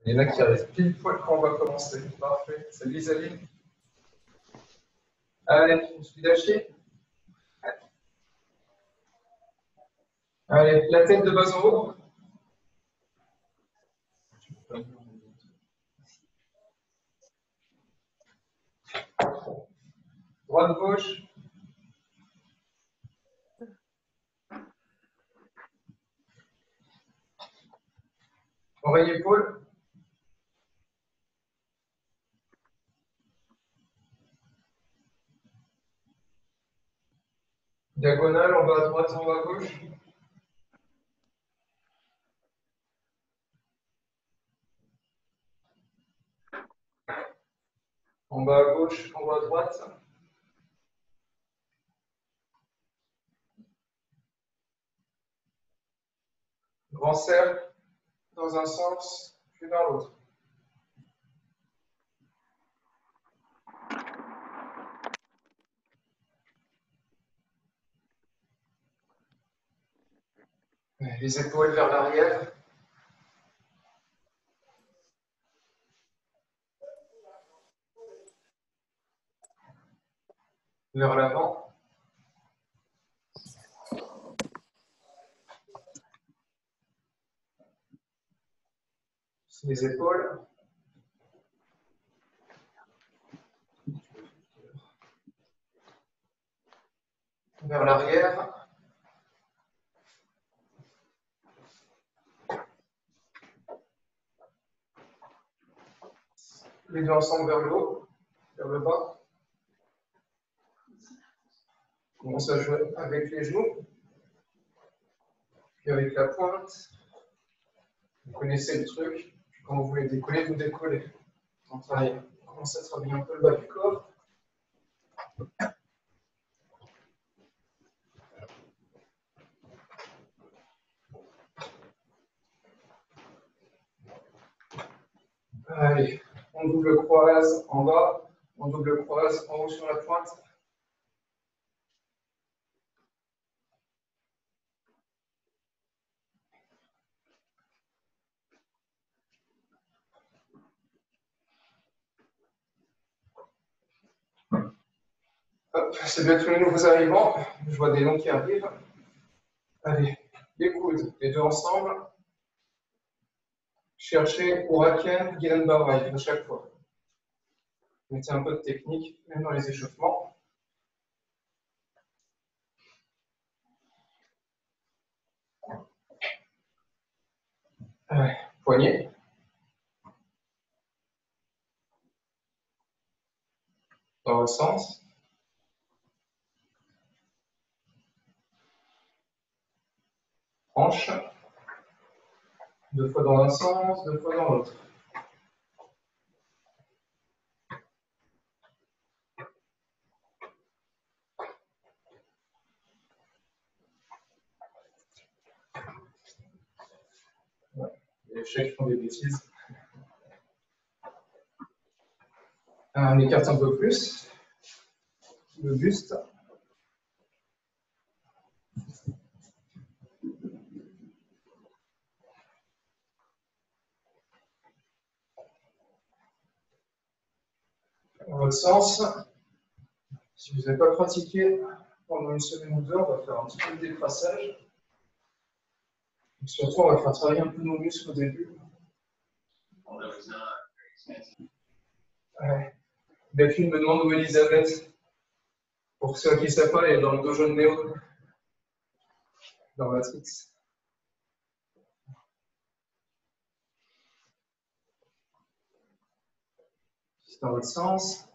Il y en a qui arrivent pile poil quand on va commencer. Parfait. Salut Isaline. Allez, je me suis lâché. Allez, la tête de bas en haut. Droite, gauche. Oreille, épaule. Diagonale, en bas à droite, en bas à gauche. En bas à gauche, en bas à droite. Grand cercle, dans un sens, puis dans l'autre. Les épaules vers l'arrière. Vers l'avant. Les épaules. Vers l'arrière. Les deux ensemble vers le haut, vers le bas. On commence à jouer avec les genoux. Puis avec la pointe. Vous connaissez le truc. Puis quand vous voulez décoller, vous décollez. On commence à travailler un peu le bas du corps. Allez, on double croise en bas, on double croise en haut sur la pointe. C'est bien tous les nouveaux arrivants. Je vois des noms qui arrivent. Allez, les coudes, les deux ensemble. Cherchez Uraken, Guillenbauer à chaque fois. Mettez un peu de technique, même dans les échauffements. Poignet. Dans le sens. Hanche. Deux fois dans un sens, deux fois dans l'autre. Ouais. Les chefs font des bêtises. On écarte un peu plus. Le buste. Dans l'autre sens. Si vous n'avez pas pratiqué pendant une semaine ou deux, on va faire un petit peu de décrassage. Et surtout, on va faire travailler un peu nos muscles au début. Delphine me demande où est Elisabeth. Pour ceux qui ne savent pas, elle est dans le dojo de Néo, dans Matrix. C'est dans l'autre sens.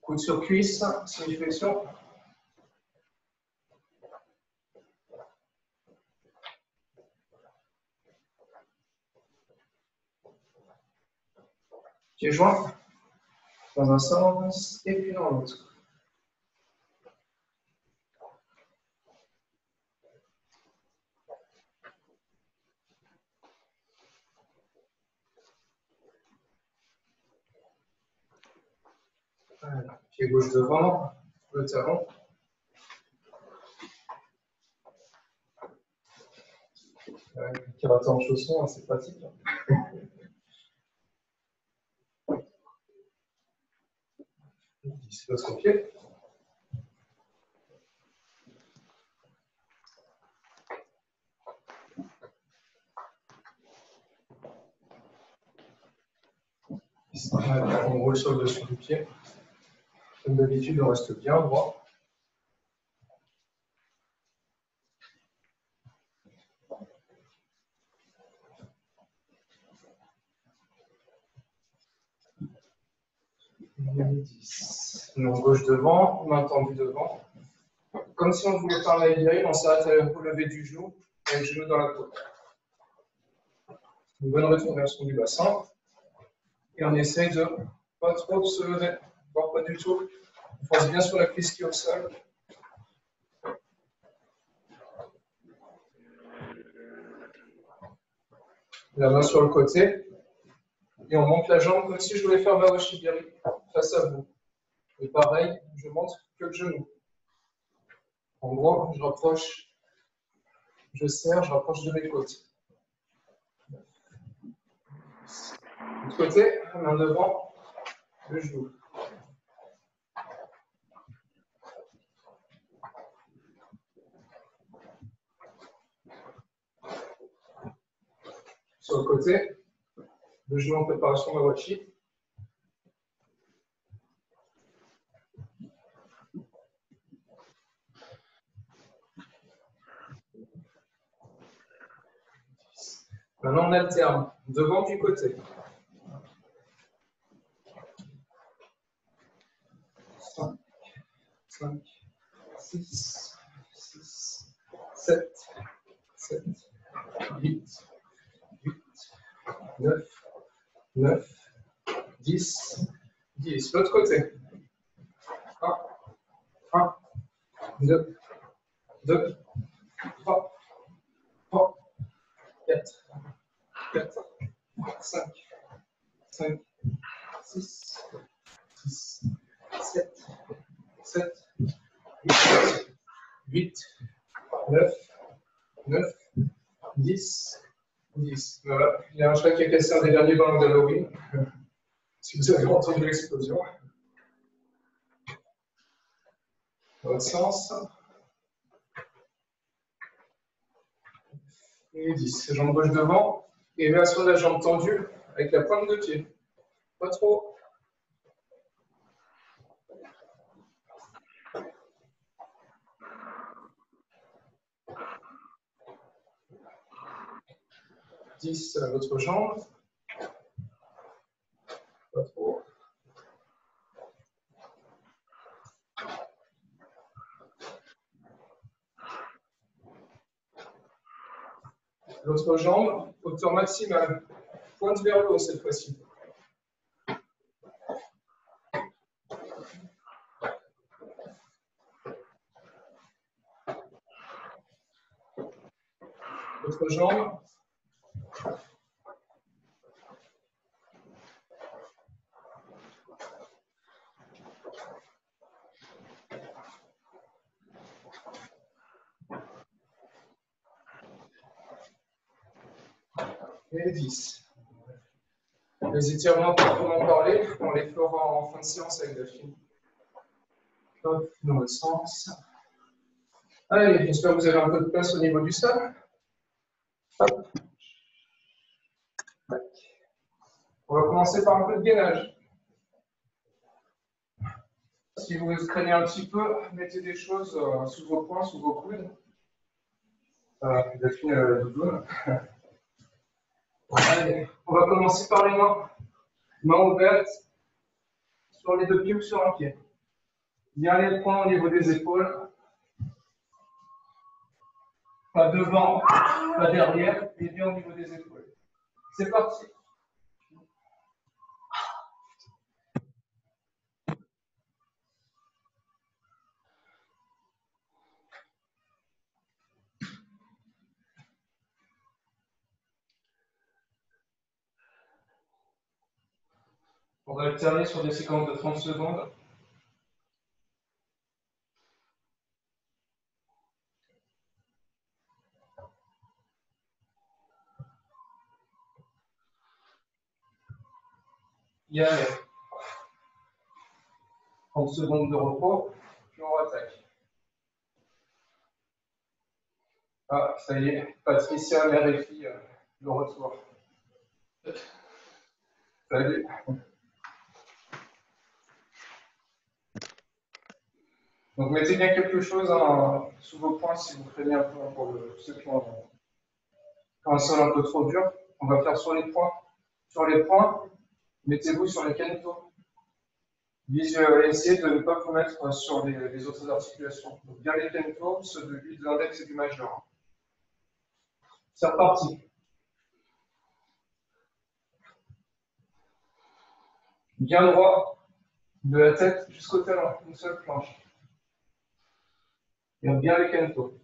Coude sur cuisse, semi-flexion. Pieds joints, dans un sens et puis dans l'autre. Voilà. Pied gauche devant, le talon. Karaté en chaussons, c'est pratique. L'autre pied. On roule sur le dessus du pied. Comme d'habitude, on reste bien droit. Donc gauche devant, main tendue devant. Comme si on voulait faire la aiguille, on s'arrête au lever du genou et le genou dans la côte. Une bonne retournation du bassin. Et on essaye de pas trop se lever, voire pas du tout. On force bien sur la cuisse qui est au sol. La main sur le côté. Et on monte la jambe comme si je voulais faire Mawashi-giri face à vous. Et pareil, je monte que le genou. En gros, je rapproche, je serre, je rapproche de mes côtes. De côté, main devant, le genou. Sur le côté, le genou en préparation Mawashi. Maintenant, on alterne devant du côté. 5, 6, 7, 8, 9, 10. L'autre côté. 1, 2, 3, 4, 5, 6, 7, 8, 9, 10. Voilà. Il y a un chat qui a cassé un des derniers ballons d'Halloween. Si vous avez entendu l'explosion. Dans l'autre sens. Et 10. Jambe gauche devant. Élévation de la jambe tendue avec la pointe de pied. Pas trop. L'autre jambe. Pas trop. L'autre jambe, hauteur maximale. Pointe vers le haut cette fois-ci. L'autre jambe. Et 10. Les étirements proprement parler, on les fera en fin de séance avec Delphine. Hop, dans le sens. Allez, j'espère que vous avez un peu de place au niveau du sol. Hop. On va commencer par un peu de gainage. Si vous craignez un petit peu, mettez des choses sous vos poings, sous vos coudes. Delphine, doudoune. Allez, on va commencer par les mains. Mains ouvertes sur les deux pieds ou sur un pied. Bien les poings au niveau des épaules. Pas devant, pas derrière, et bien au niveau des épaules. C'est parti. On va alterner sur des séquences de 30 secondes. y aller. 30 secondes de repos, puis on attaque. Ah, ça y est, Patricia, mère et fille, de retour. Salut. Donc mettez bien quelque chose sous vos poings si vous craignez un peu pour ceux qui ont un sol un peu trop dur. On va faire sur les poings. Sur les poings, mettez-vous sur les canettos. Essayez de ne pas vous mettre sur les autres articulations. Donc bien les canettos, ceux de lui, de l'index et du majeur. C'est reparti. Bien droit, de la tête jusqu'au talon, une seule planche. Et bien les canettos.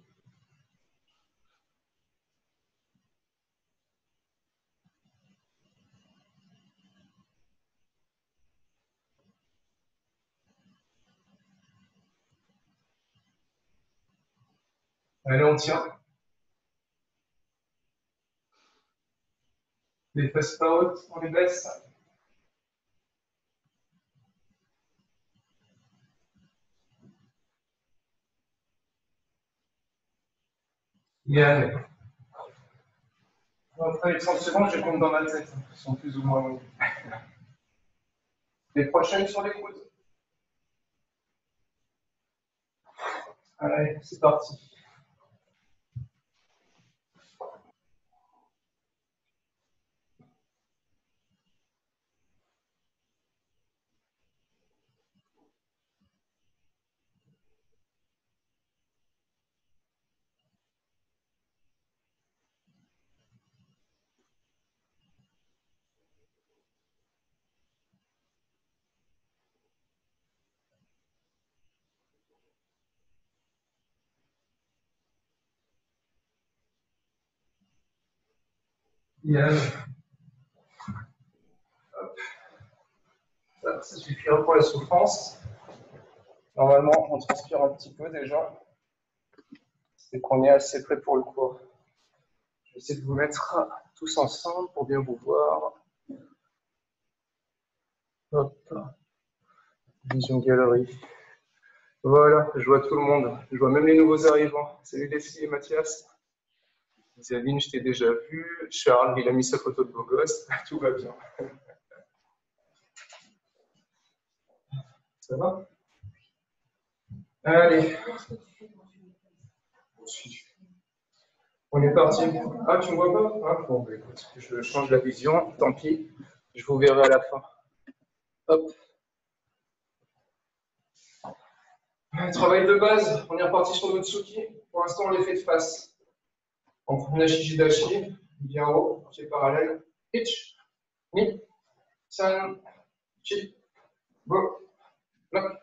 Allez, on tient. Les fesses pas hautes, on les baisse. Bien. Après les 30 secondes, je compte dans ma tête. Ils sont plus ou moins longs. Les prochaines sur les coudes. Allez, c'est parti. Bien. Ça suffira pour la souffrance. Normalement, on transpire un petit peu déjà. C'est qu'on est assez prêt pour le cours. Je vais essayer de vous mettre tous ensemble pour bien vous voir. Hop. Vision galerie. Voilà, je vois tout le monde. Je vois même les nouveaux arrivants. Salut Leslie et Mathias. Isaline, je t'ai déjà vu. Charles, il a mis sa photo de beau gosse. Tout va bien. Ça va? Allez. On est parti. Ah, tu ne me vois pas? Ah, bon, bah, écoute, je change la vision. Tant pis. Je vous verrai à la fin. Hop. Travail de base. On est reparti sur notre Tsuki. Pour l'instant, on les fait de face. On prend la Shijidashi. Bien haut. Pied parallèle. Pitch. Ni. San. Chi. Go. Lock.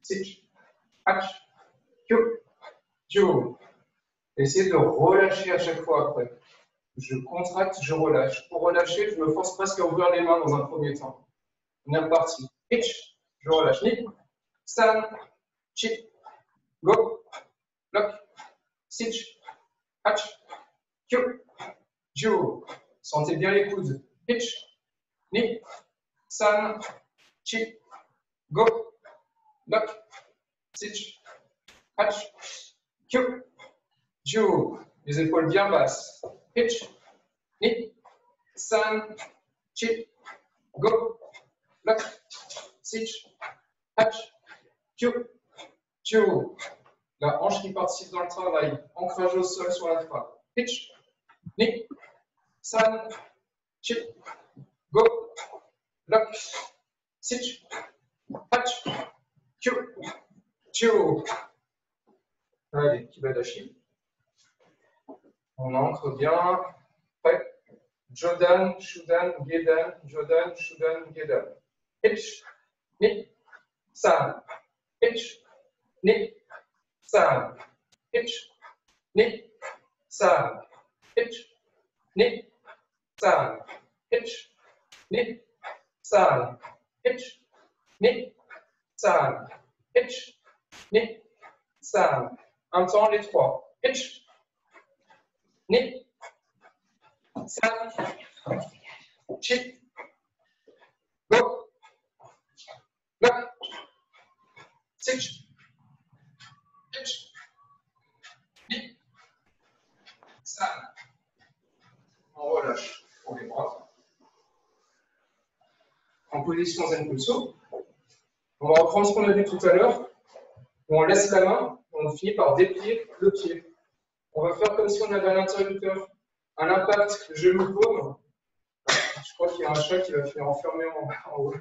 Sitch. Hatch. Kyo. Jiu. Essayez de relâcher à chaque fois après. Je contracte, je relâche. Pour relâcher, je me force presque à ouvrir les mains dans un premier temps. On est reparti. Pitch. Je relâche. Ni. San. Chi. Go. Lock. Sitch. Hatch. Kyo. Jiu. Sentez bien les coudes. Pitch. Ni. San. Chi. Go. Lock. Sitch. Hatch. Kyo. Jiu. Les épaules bien basses. Pitch. Ni. San. Chi. Go. Lock. Sitch. Hatch. Kyo. Jiu. La hanche qui participe dans le travail. Ancrage au sol sur la frappe. Pitch. Ni. San. Chi. Go. Lock. Sitch. Hatch. Kyo. Jiu. Allez, Kibadashi. On ancre bien. Prêt. Jodan, Shudan, Gedan, Jodan, Shudan, Gedan. Pitch. Ni. San. Pitch. Ni. San. Pitch. Ni. San. Pitch. Ni. San. Pitch. Ni. San. Pitch. Ni. San. Pitch. Ni. San. Un temps, les trois. Pitch. Ni. San. Chi. Go. Lock. Switch. Pitch. Bip. Ça. On relâche pour les bras. En position Zen Pulso. On va reprendre ce qu'on a vu tout à l'heure. On laisse la main, on finit par déplier le pied. On va faire comme si on avait un interrupteur. Un impact genou-paume. Je crois qu'il y a un chat qui va finir enfermé en haut.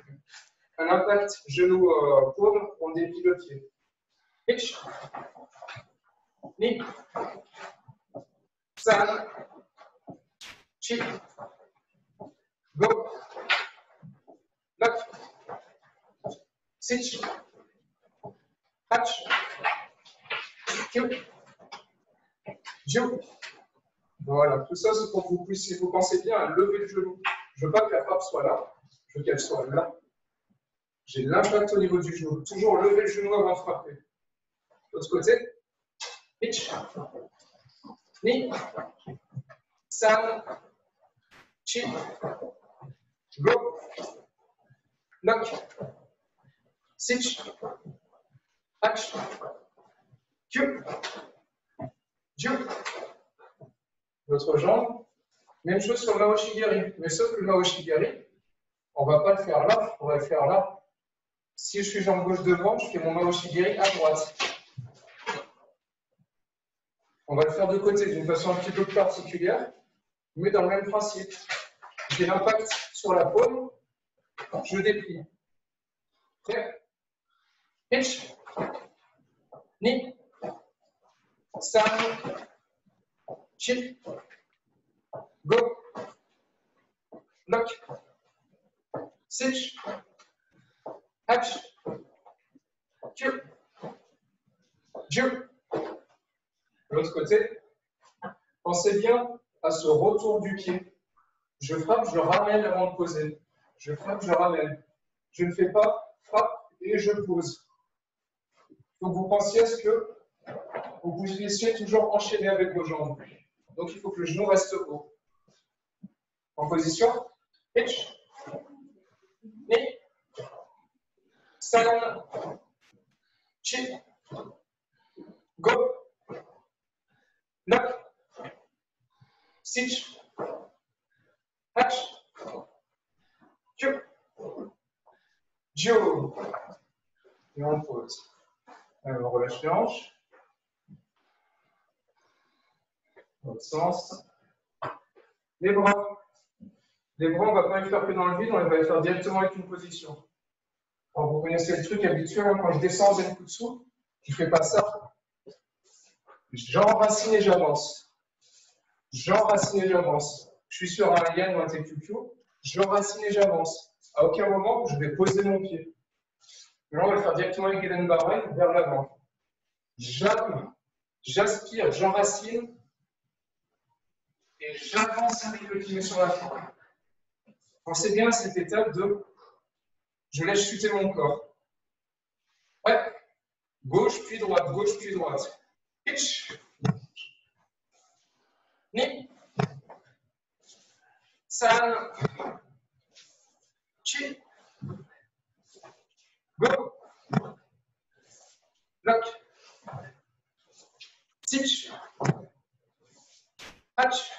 Un impact genou-paume, on déplie le pied. Pitch. Knee. San. Chip. Go. Lock. Switch. Hatch. Kill. Joe. Voilà, tout ça c'est pour que vous puissiez, vous pensez bien à lever le genou. Je ne veux pas que la frappe soit là, je veux qu'elle soit là. J'ai l'impact au niveau du genou. Toujours lever le genou avant de frapper. L'autre côté. Pitch. Knee. San. Chip. Go. Lock. Switch. Hatch. Q. Joe. L'autre jambe. Même chose sur le Maoshigiri. Mais sauf que le Maoshigiri, on ne va pas le faire là, on va le faire là. Si je suis jambe gauche devant, je fais mon Maoshigiri à droite. On va le faire de côté d'une façon un petit peu plus particulière, mais dans le même principe. J'ai l'impact sur la paume, je déplie. Prêt? Pitch. Knee. San. Chip. Go. Lock. Switch. Hatch. Q. Joe. L'autre côté. Pensez bien à ce retour du pied. Je frappe, je ramène avant de poser. Je frappe, je ramène. Je ne fais pas frappe et je pose. Il faut que vous pensiez à ce que vous puissiez toujours enchaîner avec vos jambes. Donc il faut que le genou reste haut. En position. Pitch. Knee. San. Chip. Go. Lock. Switch. Hatch. Q. Joe. Et on pose. Alors, on relâche les hanches. Dans l'autre sens. Les bras. Les bras, on ne va pas les faire que dans le vide, on va les faire directement avec une position. Alors, vous connaissez le truc habituel, hein, quand je descends en Zen Putsu, je ne fais pas ça. J'enracine et j'avance. J'enracine et j'avance. Je suis sur un yen ou un tekukyu, j'enracine et j'avance. À aucun moment, je vais poser mon pied. Là, on va le faire directement avec Eden Barren vers l'avant. J'aime, j'aspire, j'enracine et j'avance avec le pied sur la fin. Pensez bien à cette étape de je laisse chuter mon corps. Ouais. Gauche puis droite, gauche puis droite. Pitch. Knee. San. Chip. Go. Lock. Switch. Hatch.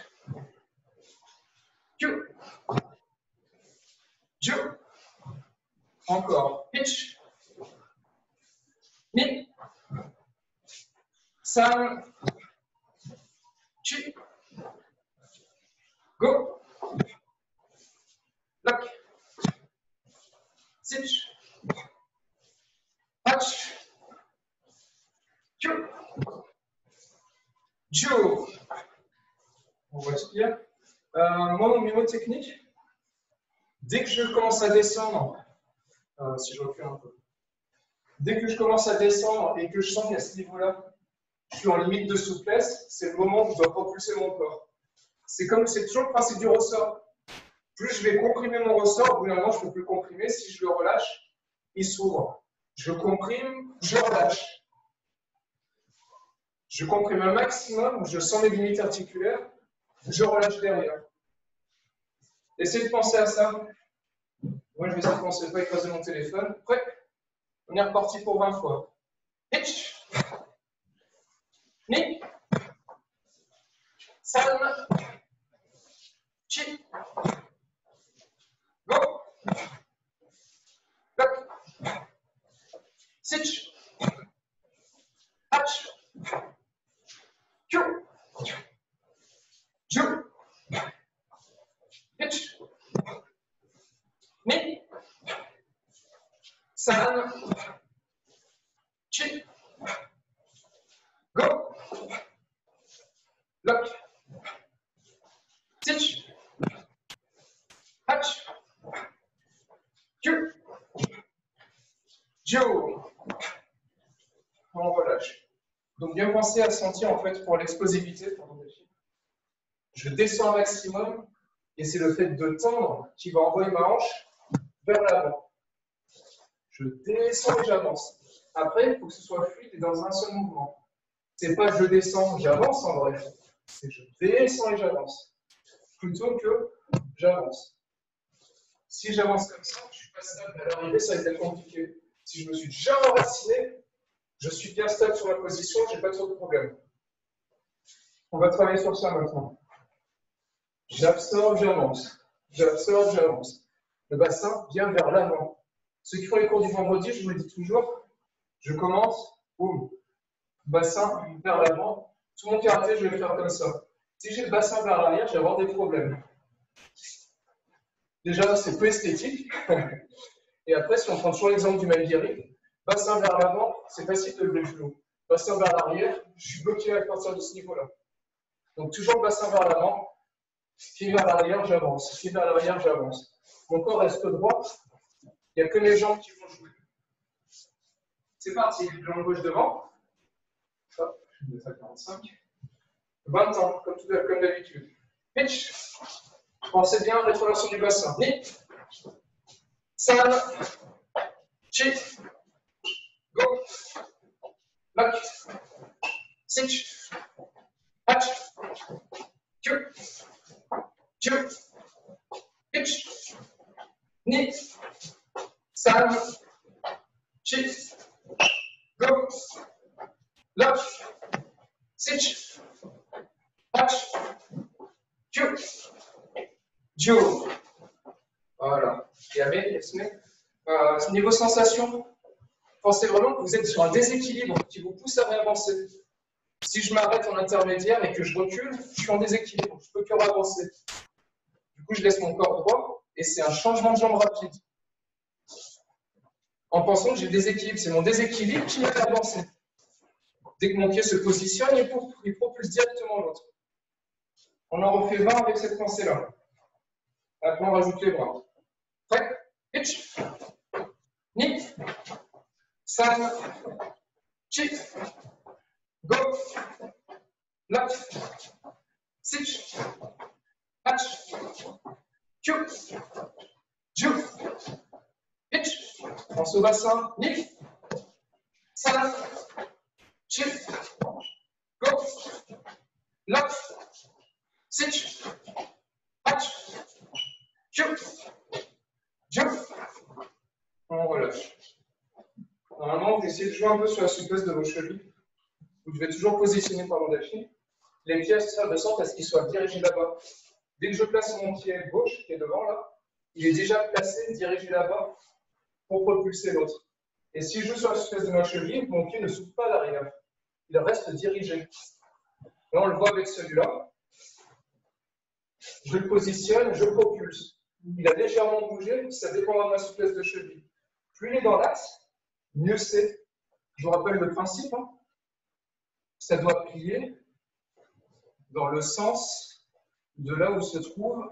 Q. Joe. Encore. Pitch. Knee. San. Chip. Go. Lock. Switch. Hatch. Q. Joe. On respire. Moi, mon niveau technique, dès que je commence à descendre, si je recule un peu, dès que je commence à descendre et que je sens qu'à ce niveau-là, je suis en limite de souplesse, c'est le moment où je dois propulser mon corps. C'est toujours le principe du ressort. Plus je vais comprimer mon ressort, au bout d'un moment, je ne peux plus le comprimer. Si je le relâche, il s'ouvre. Je comprime, je relâche. Je comprime un maximum, je sens mes limites articulaires, je relâche derrière. Essayez de penser à ça. Moi, je vais essayer de penser pas écraser mon téléphone. Prêt? On est reparti pour 20 fois. Hitch. Ni. San. Chi. Go. Lock. Sitch. Hatch. Q. Ju. Hitch. Ni. San. Chi. Go. Lock. Sitch. Hatch. Q. Ju. On relâche. Donc bien penser à sentir en fait pour l'explosivité. Je descends au maximum et c'est le fait de tendre qui va envoyer ma hanche vers l'avant. Je descends et j'avance. Après, il faut que ce soit fluide et dans un seul mouvement. C'est pas je descends, j'avance en vrai. C'est je descends et j'avance. Plutôt que j'avance. Si j'avance comme ça, je suis pas stable. À l'arrivée, ça va être compliqué. Si je me suis déjà enraciné, je suis bien stable sur la position, j'ai pas trop de problème. On va travailler sur ça maintenant. J'absorbe, j'avance. J'absorbe, j'avance. Le bassin vient vers l'avant. Ceux qui font les cours du vendredi, je vous le dis toujours, je commence, boum, bassin vers l'avant. Tout mon karaté, je vais le faire comme ça. Si j'ai le bassin vers l'arrière, je vais avoir des problèmes. Déjà, c'est peu esthétique. Et après, si on prend toujours l'exemple du Maigiri, bassin vers l'avant, c'est facile de lever le genou. Bassin vers l'arrière, je suis bloqué à partir de ce niveau-là. Donc toujours le bassin vers l'avant, pied vers l'arrière, j'avance. Pied vers l'arrière, j'avance. Mon corps reste droit, il n'y a que mes jambes qui vont jouer. C'est parti, jambe gauche devant. Hop, je vais mettre à 45. 20 ans, comme d'habitude. Pitch. Pensez bien à la rétroversion du bassin. Ni. San. Chi. Go. Lock. Sitch. Hatch. Q. Ju. Pitch. Ni. San. Chi. Go. Lock. Sitch. Hatch. Q. Ju. Voilà. Et avec, niveau sensation, pensez vraiment que vous êtes sur un déséquilibre qui vous pousse à réavancer. Si je m'arrête en intermédiaire et que je recule, je suis en déséquilibre, je ne peux que avancer. Du coup, je laisse mon corps droit et c'est un changement de jambe rapide. En pensant que j'ai le déséquilibre, c'est mon déséquilibre qui me fait avancer. Dès que mon pied se positionne, il propulse directement l'autre. On en refait 20 avec cette pensée-là. Après, on rajoute les bras. Prêt? Pitch. Ni. San. Chi. Go. Lock. Sitch. Hatch. Q. Ju. Pitch. Pense au bassin. Ni. San. Chi. Go. Lock. Sitch. Hatch. Q. Ju. On relâche. Normalement, vous essayez de jouer un peu sur la souplesse de vos chevilles. Vous devez toujours positionner par mon défi. Les pieds de sorte à ce qu'ils soient dirigés là-bas. Dès que je place mon pied gauche, qui est devant là, il est déjà placé, dirigé là-bas, pour propulser l'autre. Et si je joue sur la souplesse de ma cheville, mon pied ne s'ouvre pas à l'arrière. Il reste dirigé. Là, on le voit avec celui-là. Je le positionne, je propulse. Il a légèrement bougé, ça dépend de ma souplesse de cheville. Plus il est dans l'axe, mieux c'est. Je vous rappelle le principe. Hein. Ça doit plier dans le sens de là où se trouve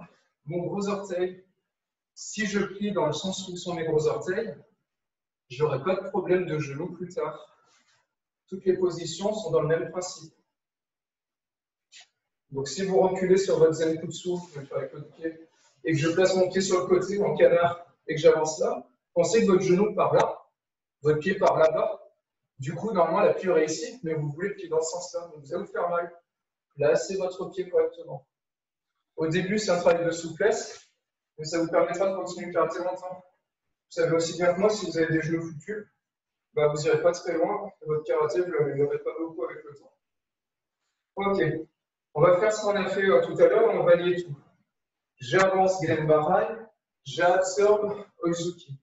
mon gros orteil. Si je plie dans le sens où sont mes gros orteils, je n'aurai pas de problème de genou plus tard. Toutes les positions sont dans le même principe. Donc si vous reculez sur votre zen kutsu, je vais faire avec l'autre pied, et que je place mon pied sur le côté en canard et que j'avance là, pensez que votre genou part là, votre pied part là-bas. Du coup, normalement, la pied est ici, mais vous voulez le pied dans ce sens-là, donc vous allez vous faire mal. Placez votre pied correctement. Au début, c'est un travail de souplesse, mais ça vous permettra de continuer le karaté longtemps. savez aussi bien que moi, si vous avez des genoux foutus, bah, vous n'irez pas très loin. Votre karaté, vous ne l'améliorez pas beaucoup avec le temps. Ok. On va faire ce qu'on a fait tout à l'heure, on va lier tout. J'avance Genbarai, j'absorbe Oizuki.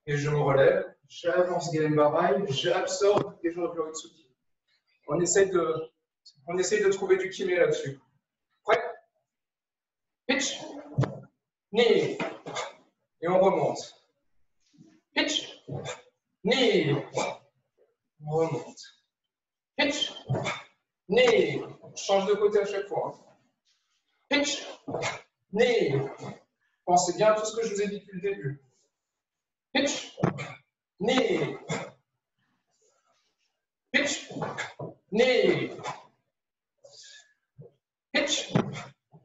Et je me relève, j'avance Genbarai, j'absorbe et je reviens Oizuki. On essaye de trouver du kimé là-dessus. Prêt? Pitch, knee, et on remonte. Pitch, knee, on remonte. Pitch, knee, on change de côté à chaque fois. Pitch, knee. Pensez bien à tout ce que je vous ai dit depuis le début. Pitch, knee. Pitch, knee. Pitch,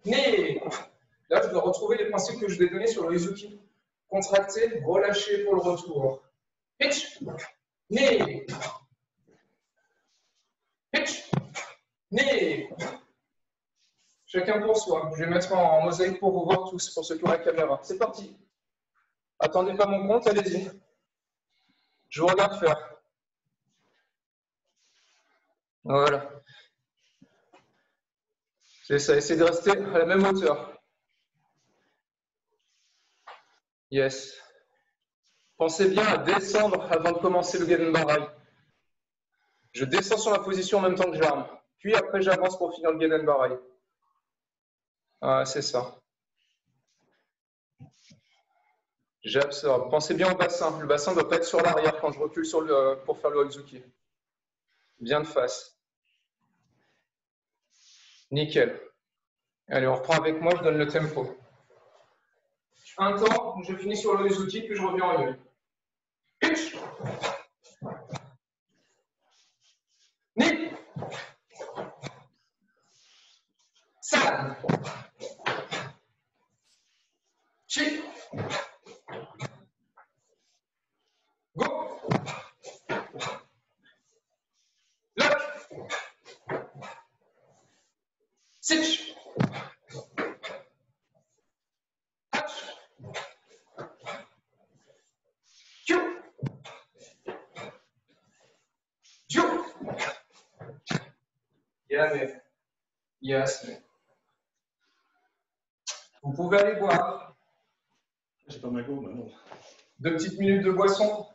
knee. Là, je dois retrouver les principes que je vous ai donnés sur le Izuki. Contracter, relâcher pour le retour. Pitch, knee. Pitch, knee. Chacun pour soi. Je vais mettre en mosaïque pour vous voir tous, pour ceux qui ont la caméra. C'est parti. Attendez pas mon compte, allez-y. Je vous regarde faire. Voilà. C'est ça, essayez de rester à la même hauteur. Yes. Pensez bien à descendre avant de commencer le Genbarai. Je descends sur la position en même temps que j'arme. Puis après, j'avance pour finir le Genbarai. Ah, c'est ça. J'absorbe. Pensez bien au bassin. Le bassin ne doit pas être sur l'arrière quand je recule pour faire le Oizuki. Bien de face. Nickel. Allez, on reprend avec moi, je donne le tempo. Un temps, je finis sur le Oizuki, puis je reviens en yoi. Pitch. Ni. San. Chi. Go. Lock. Sitch. Hatch. Q. Dieu. Yes. Yes. Vous pouvez aller boire. J'ai pas ma go, non. 2 petites minutes de boisson.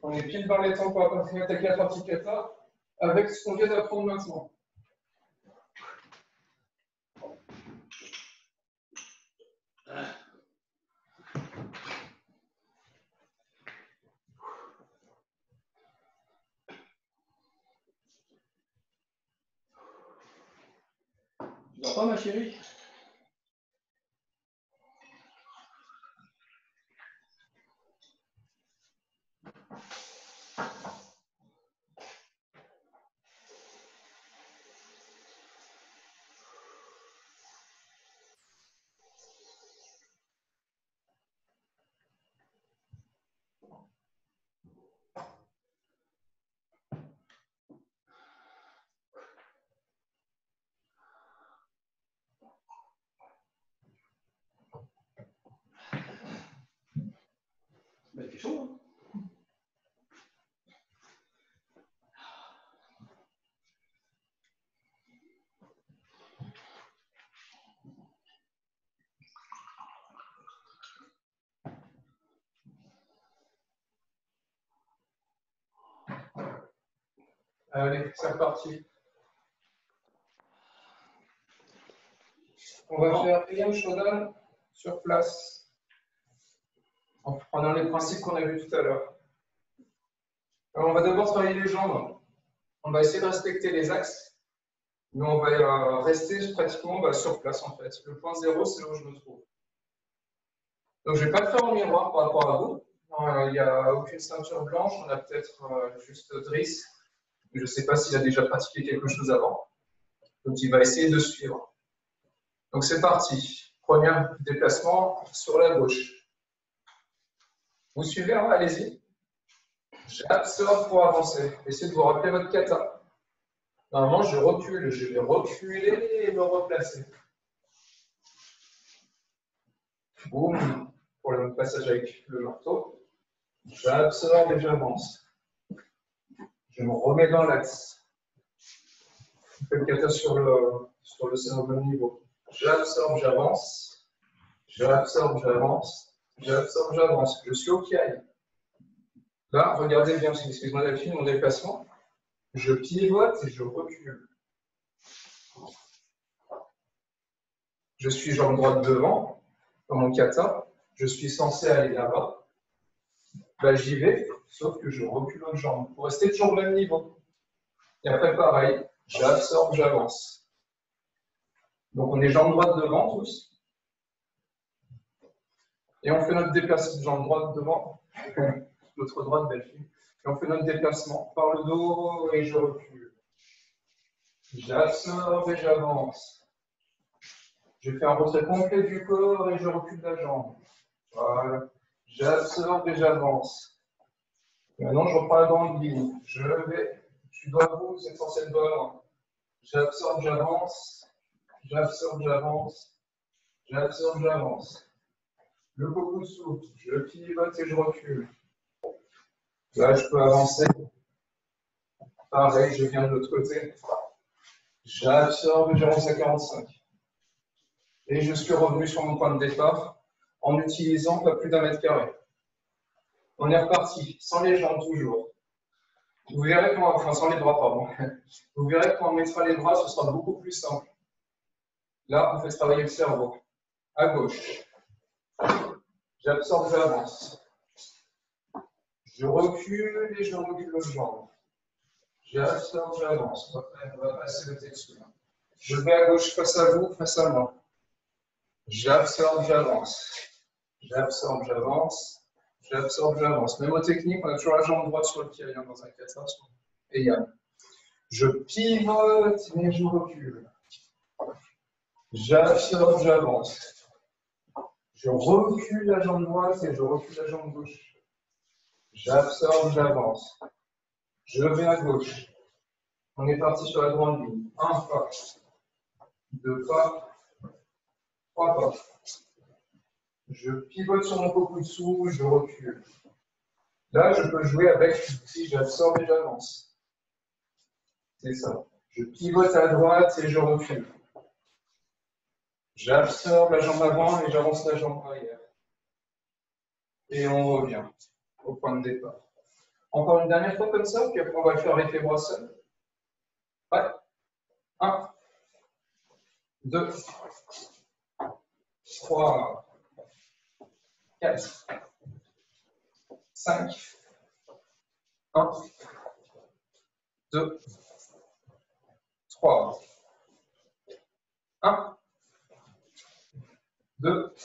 On est pile dans les temps pour continuer à attaquer la partie kata avec ce qu'on vient d'apprendre maintenant. Tu dors pas, ma chérie? Bah, il fait chaud, hein? Allez, c'est reparti. On va faire Ryan Shodan sur place, en prenant les principes qu'on a vus tout à l'heure. Alors, on va d'abord travailler les jambes. On va essayer de respecter les axes, mais on va rester pratiquement sur place en fait. Le point 0, c'est là où je me trouve. Donc, je ne vais pas le faire en miroir par rapport à vous. Il n'y a aucune ceinture blanche, on a peut-être juste Driss. Je ne sais pas s'il a déjà pratiqué quelque chose avant. Donc, il va essayer de suivre. Donc, c'est parti. Premier déplacement sur la gauche. Vous suivez, hein? Allez-y. J'absorbe pour avancer. Essayez de vous rappeler votre kata. Normalement, je recule. Je vais reculer et me replacer. Boum. pour le passage avec le marteau. J'absorbe et j'avance. Je me remets dans l'axe. Je fais le kata sur le sein au même niveau. J'absorbe, j'avance. J'absorbe, j'avance. J'absorbe, j'avance. Je suis au pied. Là, regardez bien, excusez-moi Delphine, mon déplacement. Je pivote et je recule. Je suis jambe droite devant, dans mon kata. Je suis censé aller là-bas. Là, j'y vais, sauf que je recule l'autre jambe pour rester toujours au même niveau. Et après, pareil, j'absorbe, j'avance. Donc, on est jambe droite devant tous. Et on fait notre déplacement, jambe droite devant, l'autre droite, Delphine. Et on fait notre déplacement par le dos et je recule. J'absorbe et j'avance. Je fais un retrait complet du corps et je recule la jambe. Voilà. J'absorbe et j'avance. Maintenant, je reprends la grande ligne. Je suis doigt vous, c'est censé être doigt loin. J'absorbe, j'avance. J'absorbe, j'avance. J'absorbe, j'avance. Le beaucoup souple. Je pivote et je recule. Là, je peux avancer. Pareil, je viens de l'autre côté. J'absorbe et j'avance à 45. Et je suis revenu sur mon point de départ en utilisant pas plus d'1 mètre carré. On est reparti, sans les jambes toujours. Vous verrez quand, enfin sans les bras, pardon. Vous verrez quand on mettra les bras, ce sera beaucoup plus simple. Là, on fait travailler le cerveau. À gauche. J'absorbe, j'avance. Je recule et je recule l'autre jambe. J'absorbe, j'avance. On va passer le texte. Je vais à gauche face à vous, face à moi. J'absorbe, j'avance. J'absorbe, j'avance. J'absorbe, j'avance. Même aux techniques, on a toujours la jambe droite sur le pied dans un kata. Et yann. Je pivote et je recule. J'absorbe, j'avance. Je recule la jambe droite et je recule la jambe gauche. J'absorbe, j'avance. Je vais à gauche. On est parti sur la grande ligne. 1 pas. 2 pas. 3 pas. Je pivote sur mon coco dessous, je recule. Là, je peux jouer avec, si j'absorbe et j'avance. C'est ça. Je pivote à droite et je recule. J'absorbe la jambe avant et j'avance la jambe arrière. Et on revient au point de départ. Encore une dernière fois comme ça, puis après on va le faire avec les bras seuls. Ouais. 1, 2, 3, 4, 5, 1, 2, 3, 1, 2,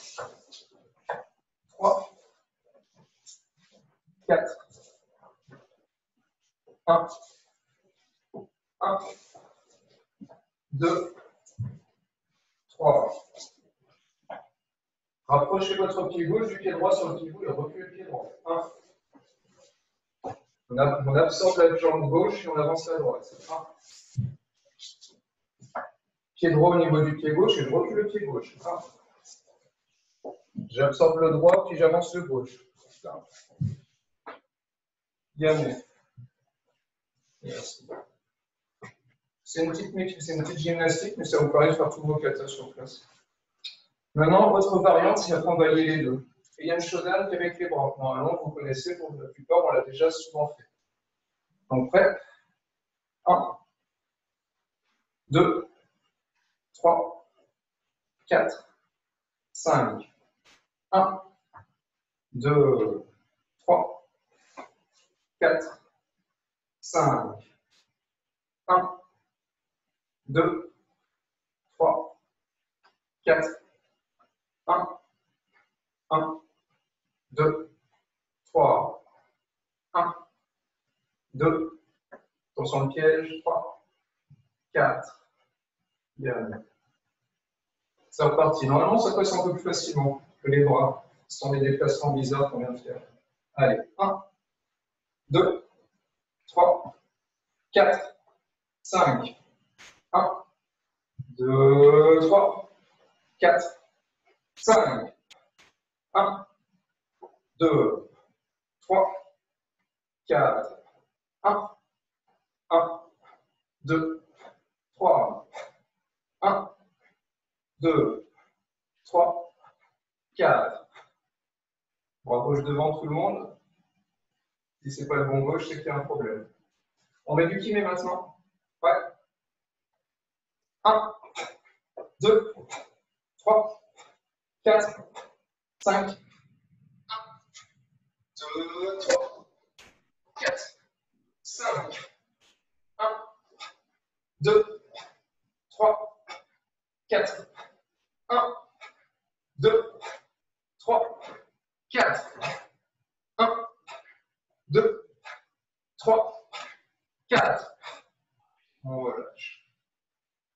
3, 4, 1, 1, 2, 3. Rapprochez votre pied gauche du pied droit sur le pivot et reculez le pied droit. 1. On absorbe la jambe gauche et on avance la droite. 1. Pied droit au niveau du pied gauche et je recule le pied gauche. 1. J'absorbe le droit puis j'avance le gauche. 1. Bien. Merci. C'est une petite gymnastique, mais ça vous permet de faire tous vos katas sur place. Maintenant, votre variante, c'est après on va lier les deux. Et il y a une Shodan qui est avec les bras. Normalement, vous connaissez, pour la plupart, on l'a déjà souvent fait. Donc, prêt? 1, 2, 3, 4, 5. 1, 2, 3, 4, 5. 1, 2, 3, 4, 1, 1, 2, 3, 1, 2, attention le piège, 3, 4, bien. C'est reparti. Normalement, ça passe un peu plus facilement que les bras. Ce sont des déplacements bizarres qu'on vient de faire. Allez, 1, 2, 3, 4, 5, 1, 2, 3, 4, 5, 1, 2, 3, 4, 1, 1, 2, 3, 1, 2, 3, 4. Bras gauche devant tout le monde. Si ce n'est pas le bon gauche, c'est qu'il y a un problème. On met du kiné maintenant. Ouais. 1, 2, 3, 4, 5, 1, 2, 3, 4, 5, 1, 2, 3, 4, 1, 2, 3, 4, 1, 2, 3, 4. On relâche.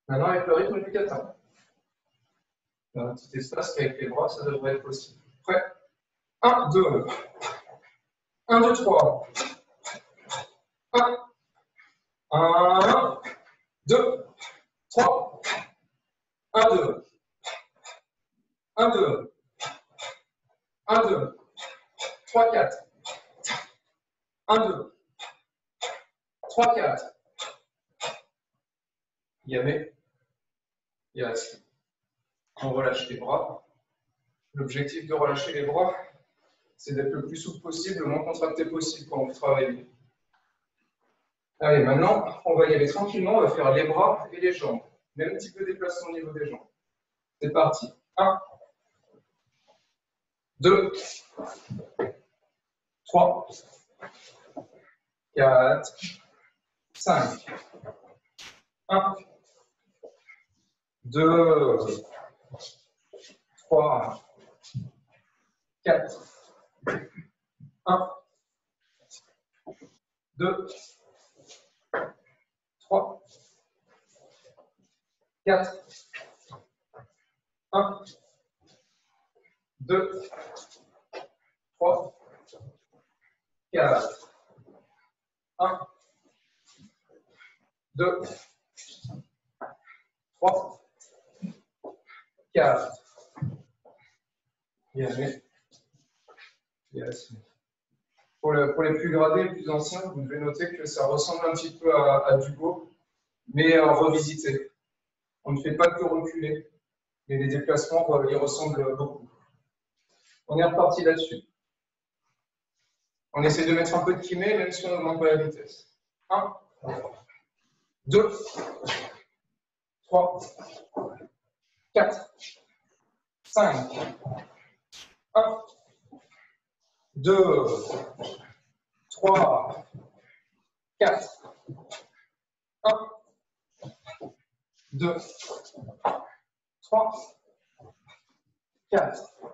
Maintenant, avec le rythme du kata. Dans un petit espace qu'avec les bras, ça devrait être possible. Prêt? 1, 2. 1, 2, 3. 1. 1, 2, 3. 1, 2. 1, 2. 1, 2. 3, 4. 1, 2. 3, 4. Yamé. Yes. On relâche les bras. L'objectif de relâcher les bras, c'est d'être le plus souple possible, le moins contracté possible quand on travaille. Allez, maintenant, on va y aller tranquillement, on va faire les bras et les jambes. Même petit peu déplacement au niveau des jambes. C'est parti. 1, 2, 3, 4, 5. 1, 2, 3, 4. 1, 2, 3, 4. 1, 2, 3, 4. 1, 2, 3, 4. Bien. Yes. Pour les plus gradés, les plus anciens, vous devez noter que ça ressemble un petit peu à du Go, mais revisité. On ne fait pas que reculer, mais les déplacements y ressemblent beaucoup. On est reparti là-dessus. On essaie de mettre un peu de kiné, même si on n'augmente pas la vitesse. 1, 2, 3, 4, 5, 1, 2, 3, 4, 1, 2, 3, 4,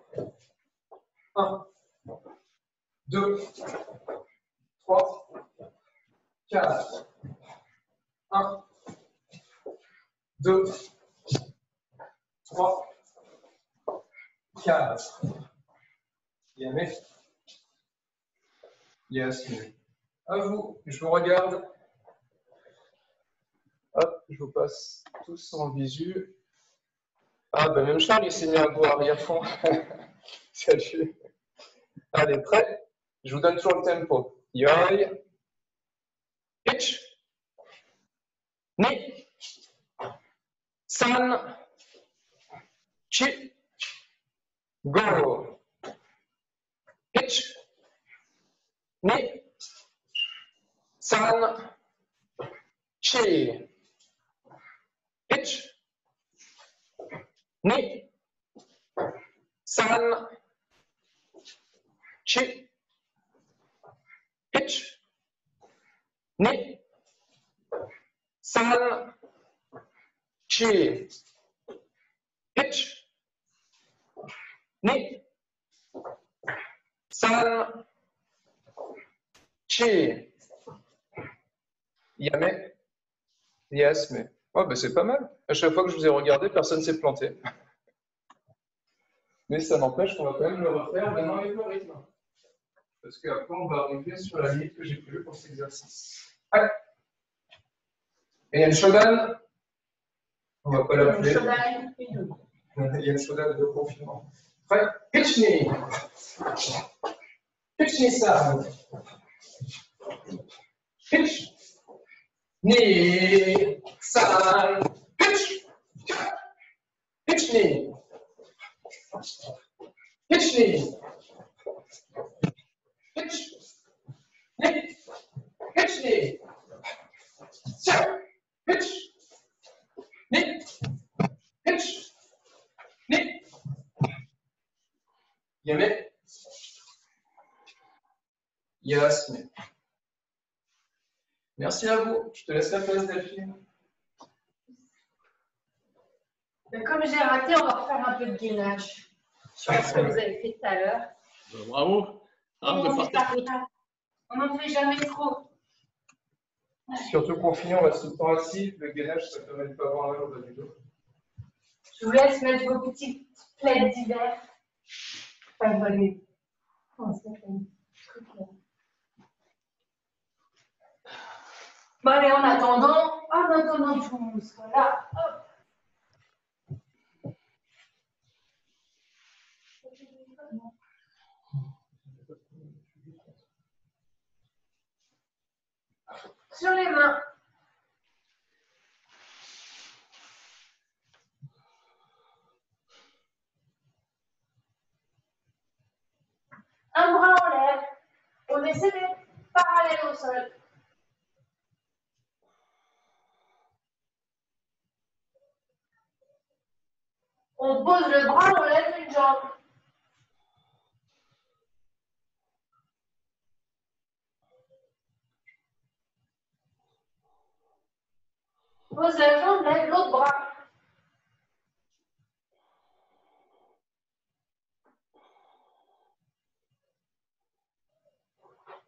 1, 2, 3, 4, 1, 2, 3, 4. Yamé. Yes. À vous, je vous regarde. Hop, je vous passe tous en visu. Ah, ben même Charles, il s'est mis à boire arrière-fond. Salut. Allez, prêt? Je vous donne toujours le tempo. Yoi. Pitch. Ni. San. Chi. Go. Pitch. Ni. San. Chi. Pitch. Ni. San. Chi. Pitch. Ni. San. Chi. Pitch. Ni. San. Chi. Yamé. Yes, mais. Oh, ben c'est pas mal. À chaque fois que je vous ai regardé, personne ne s'est planté. Mais ça n'empêche qu'on va quand même le refaire maintenant avec le rythme. Parce qu'après, on va arriver sur la limite que j'ai prévue pour cet exercice. Allez. Et il y a une Shodan. On ne va pas l'appeler. Il y a une Shodan de confinement. Prêt? Pitch knee. pitch knee side. Pitch. Knee side. Pitch. Pitch knee. Pitch knee. Pitch. Knee. Pitch knee. Pitch. Knee. Pitch. Knee. Yame. Yasme. Merci à vous. Je te laisse la place, Delphine. Comme j'ai raté, on va refaire un peu de gainage. Je sais pas ce que vous avez fait tout à l'heure. Bravo. Ah, on n'en fait jamais trop. Surtout confiné, on reste tout le temps assis. Le gainage, ça permet de ne pas avoir mal au bas du dos. Je vous laisse mettre vos petites plaides d'hiver. Enfin, voyez. Comment ça s'appelle? Bon, allez, en attendant que tout le monde soit là, hop. Sur les mains. Un bras en l'air. On essaie d'être parallèle au sol. On pose le bras, on lève une jambe. Pose la jambe, lève l'autre bras.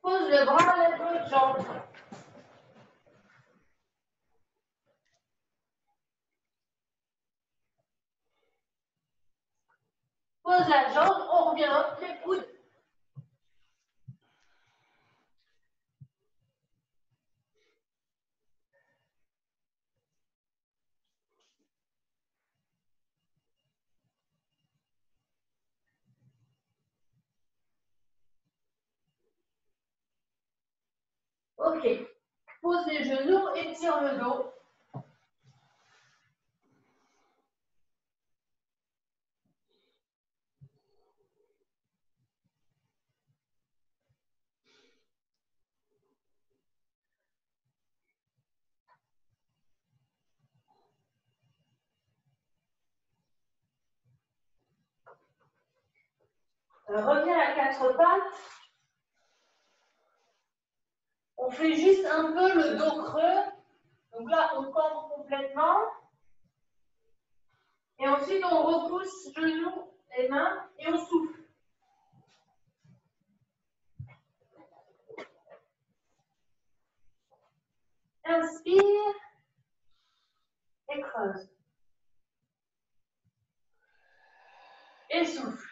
Pose le bras, lève l'autre jambe. Pose la jambe, on revient, les coudes. Ok. Pose les genoux, étire le dos. Reviens à quatre pattes. On fait juste un peu le dos creux. Donc là, on campe complètement. Et ensuite, on repousse genoux et mains et on souffle. Inspire et creuse. Et souffle.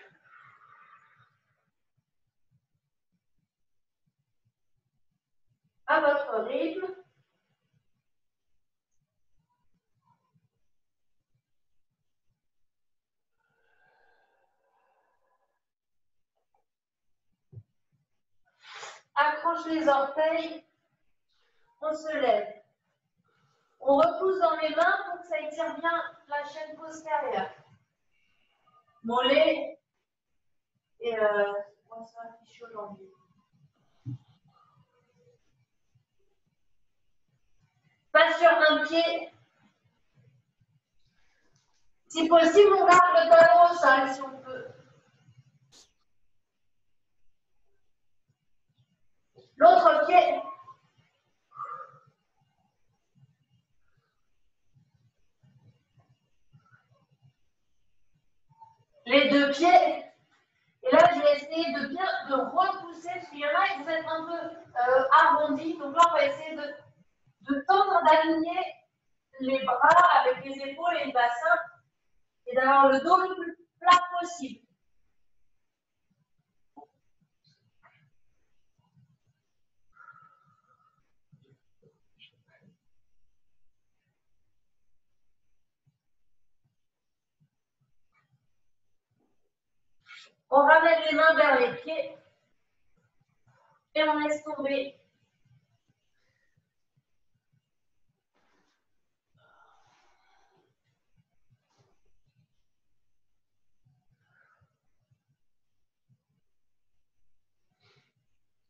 À votre rythme. Accroche les orteils. On se lève. On repousse dans les mains pour que ça étire bien la chaîne postérieure. Mollet. Et on se affiche aujourd'hui. Pas sur un pied. Si possible, on garde le talon au sol si on peut. L'autre pied. Les deux pieds. Et là, je vais essayer de bien repousser, parce qu'il y en a et vous êtes un peu arrondis. Donc là, on va essayer de tendre, d'aligner les bras avec les épaules et le bassin et d'avoir le dos le plus plat possible. On ramène les mains vers les pieds. Et on laisse tomber.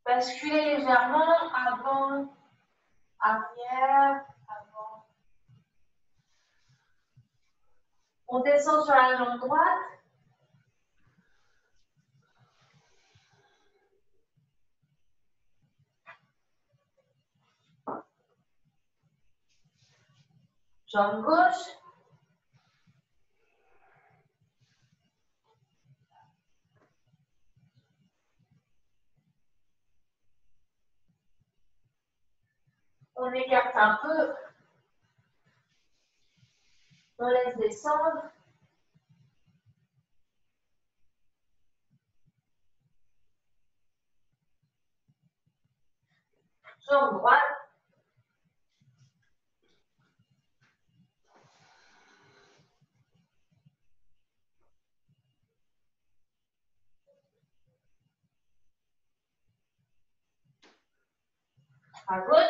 Basculez légèrement avant, arrière, avant. On descend sur la jambe droite. Jambe gauche. On écarte un peu. On laisse descendre. Jambe droite. À gauche.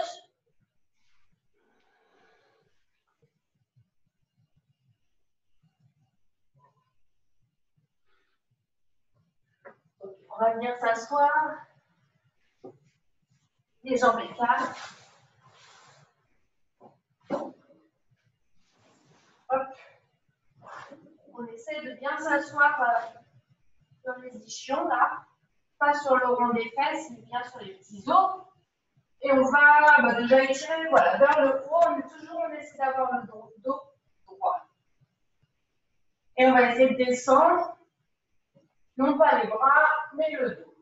On va venir s'asseoir. Les jambes écartes. Hop. On essaie de bien s'asseoir sur les ischions là. Pas sur le rond des fesses, mais bien sur les petits os. Et on va déjà étirer voilà, vers le haut. On essaie d'avoir le dos droit. Et on va essayer de descendre. Non pas les bras, mais le dos.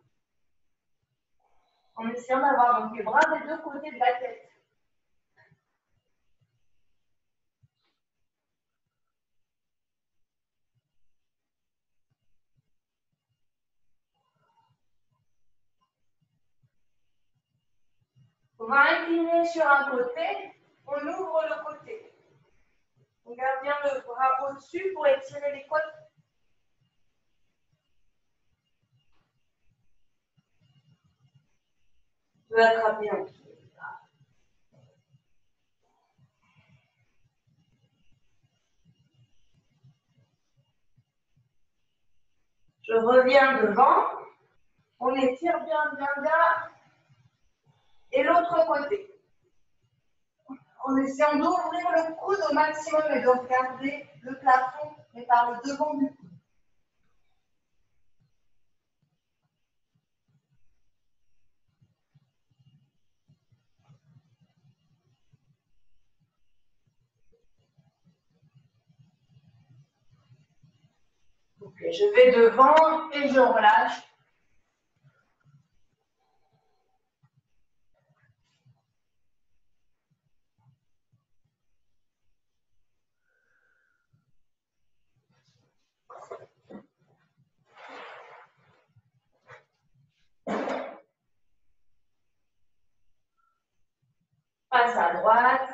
En essayant d'avoir donc les bras des deux côtés de la tête. On va incliner sur un côté, on ouvre le côté. On garde bien le bras au-dessus pour étirer les côtes. Je vais attraper un pied. Je reviens devant. On étire bien, bien, bien. Et l'autre côté. En essayant d'ouvrir le coude au maximum et de regarder le plafond, mais par le devant du coude. Ok, je vais devant et je relâche. Passe à droite.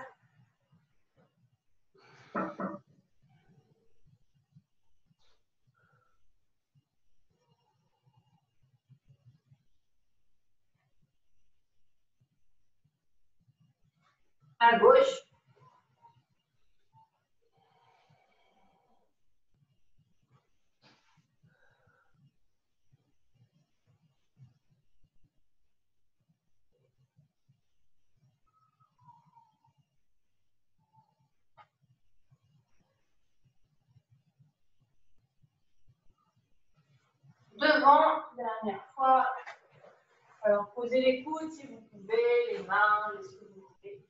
À gauche. Devant, dernière fois. Alors, posez les coudes si vous pouvez, les mains, ce que vous voulez.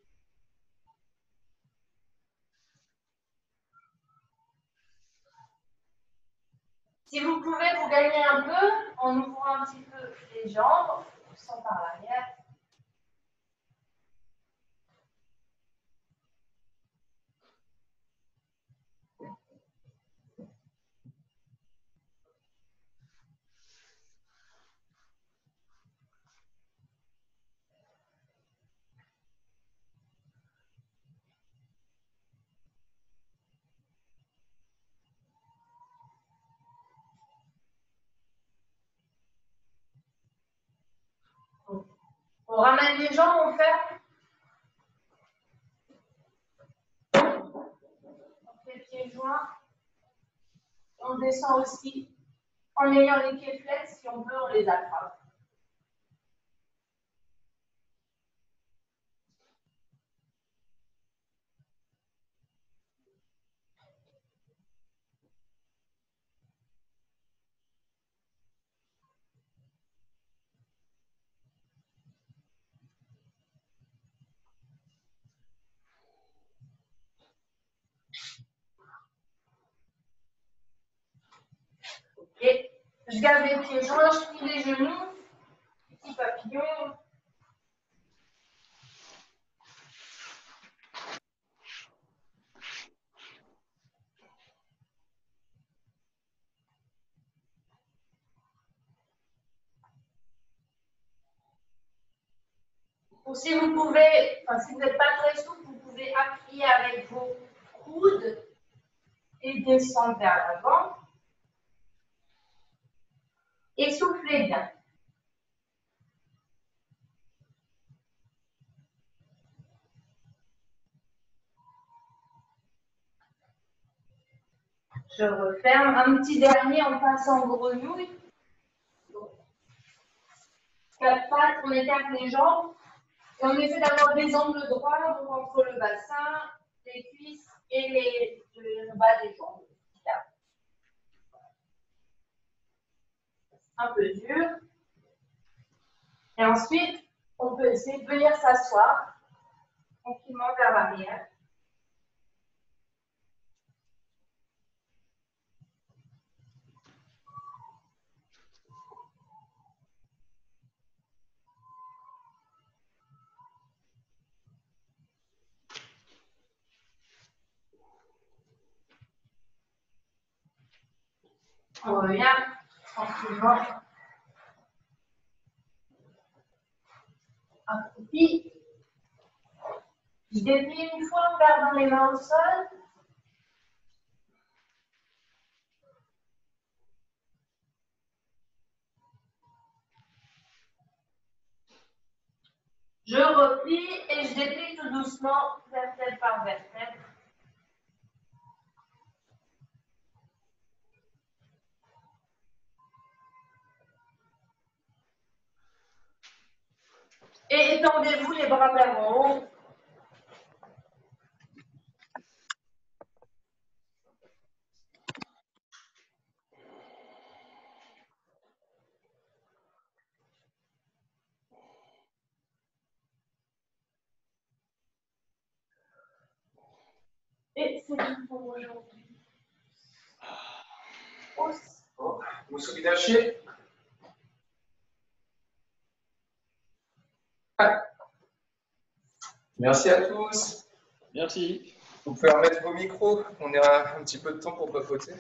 Si vous pouvez, vous gagnez un peu en ouvrant un petit peu les jambes, sans par l'arrière. On ramène les jambes, on fait. On fait pieds joints. On descend aussi. En ayant les pieds flex, si on veut, on les attrape. Et je garde les pieds joints, je plie les genoux. Petit papillon. Ou si vous pouvez, enfin si vous n'êtes pas très souple, vous pouvez appuyer avec vos coudes et descendre vers l'avant. Et soufflez bien. Je referme. Un petit dernier en passant en grenouille. 4 pattes, on écarte les jambes. Et on essaie d'avoir des angles droits, donc entre le bassin, les cuisses et le bas des jambes. Un peu dur. Et ensuite, on peut essayer de venir s'asseoir tranquillement vers l'arrière. On revient tranquillement. Accroupi. Je déplie une fois en gardant les mains au sol. Je replie et je déplie tout doucement, vertèbre par vertèbre. Et étendez-vous les bras vers en haut. Et c'est tout pour aujourd'hui. Vous soulagez. Merci à tous. Merci. Vous pouvez remettre vos micros. On a un petit peu de temps pour papoter.